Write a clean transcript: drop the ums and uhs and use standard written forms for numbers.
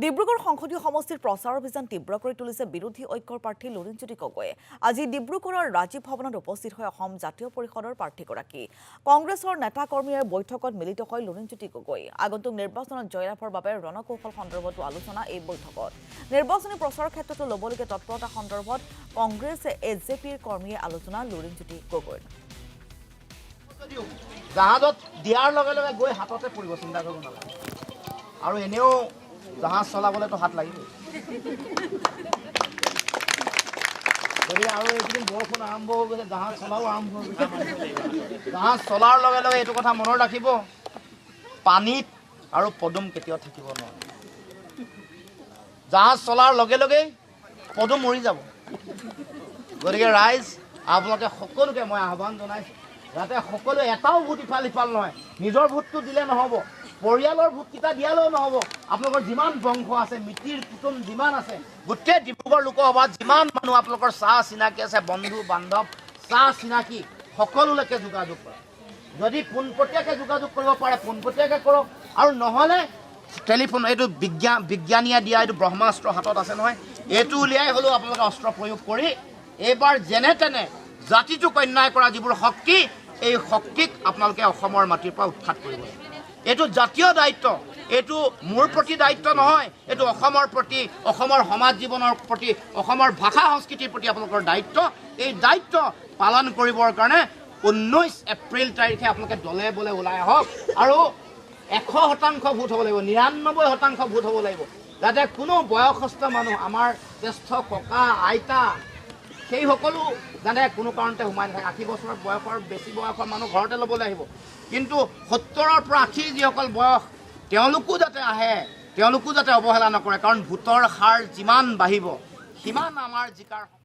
ডিব্ৰুগড় সংসদীয় সমষ্টিৰ প্ৰচাৰ অভিযান তীব্ৰ কৰি তুলিছে বিৰোধী ঐক্যৰ প্ৰাৰ্থী লুৰিণজ্যোতি গগৈয়ে। আজি ডিব্ৰুগড়ৰ ৰাজীৱ ভৱনত উপস্থিত হৈ অসম জাতীয় পৰিষদৰ প্ৰাৰ্থীগৰাকী কংগ্ৰেছৰ নেতা কৰ্মীৰ বৈঠকত মিলিত হয় লুৰিণজ্যোতি গগৈ। আগন্তুক নিৰ্বাচনত জয়লাভৰ বাবে ৰণকৌশল সন্দৰ্ভতো আলোচনা এই বৈঠকত। নিৰ্বাচনী প্ৰচাৰৰ ক্ষেত্ৰতো ল'বলগীয়া তৎপৰতা সন্দৰ্ভত কংগ্ৰেছ এজেপিৰ কৰ্মীয়ে আলোচনা লুৰিণজ্যোতি গগৈৰ। জাহাজত দিয়াৰ লগে লগে গৈ হাততে পৰিব, চিন্তা কৰিব নালাগে। আৰু এনেও জাহাজ চলাবলৈতো হাত লাগিব। যদি আৰু এইকেইদিন বৰষুণ আৰম্ভ হৈ গৈছে, জাহাজ চলাও আৰম্ভ হৈ গৈছে। জাহাজ চলাৰ লগে লগে এইটো কথা মনত ৰাখিব, পানীত আৰু পদুম কেতিয়াও থাকিব নোৱাৰে। জাহাজ চলাৰ লগে লগেই পদুম মৰি যাব। গতিকে ৰাইজ, আপোনালোকে সকলোকে মই আহ্বান জনাইছোঁ, যাতে সকলোৱে এটাও ভোট ইফাল সিফাল নহয়। নিজৰ ভোটটো দিলে নহ'ব, পৰিয়ালৰ ভোটকেইটা দিয়ালেও নহ'ব। আপোনালোকৰ যিমান বংশ আছে, মিতিৰ কুটুম যিমান আছে, গোটেই ডিব্ৰুগড় লোকসভাত যিমান মানুহ আপোনালোকৰ চাহ চিনাকি আছে, বন্ধু বান্ধৱ চাহ চিনাকি, সকলোলৈকে যোগাযোগ কৰক। যদি পোনপটীয়াকৈ যোগাযোগ কৰিব পাৰে পোনপটীয়াকৈ কৰক, আৰু নহ'লে টেলিফোন, এইটো বিজ্ঞানীয়ে দিয়া এইটো ব্ৰহ্মাস্ত্ৰ হাতত আছে নহয়, এইটো উলিয়াই হ'লেও আপোনালোকে অস্ত্ৰ প্ৰয়োগ কৰি এইবাৰ যেনে তেনে জাতিটোক অন্যায় কৰা যিবোৰ শক্তি, এই শক্তিক আপোনালোকে অসমৰ মাটিৰ পৰা উৎখাত কৰিব। এইটো জাতীয় দায়িত্ব, এইটো মোৰ প্ৰতি দায়িত্ব নহয়, এইটো অসমৰ প্ৰতি, অসমৰ সমাজ জীৱনৰ প্ৰতি, অসমৰ ভাষা সংস্কৃতিৰ প্ৰতি আপোনালোকৰ দায়িত্ব। এই দায়িত্ব পালন কৰিবৰ কাৰণে 19 এপ্ৰিল তাৰিখে আপোনালোকে দলে বলে ওলাই আহক, আৰু 100% ভোট হ'ব লাগিব, 99% ভোট হ'ব লাগিব, যাতে কোনো বয়সস্থ মানুহ, আমাৰ জ্যেষ্ঠ ককা আইতা, সেই সকলো যাতে কোনো কাৰণতে সোমাই নাথাকে। 80 বছৰ বয়সৰ বেছি বয়সৰ মানুহ ঘৰতে ল'বলৈ আহিব, কিন্তু 70ৰ পৰা 80 যিসকল বয়স, তেওঁলোকো যাতে আহে, তেওঁলোকো যাতে অৱহেলা নকৰে, কাৰণ ভোটৰ হাৰ যিমান বাঢ়িব সিমান আমাৰ জিকাৰ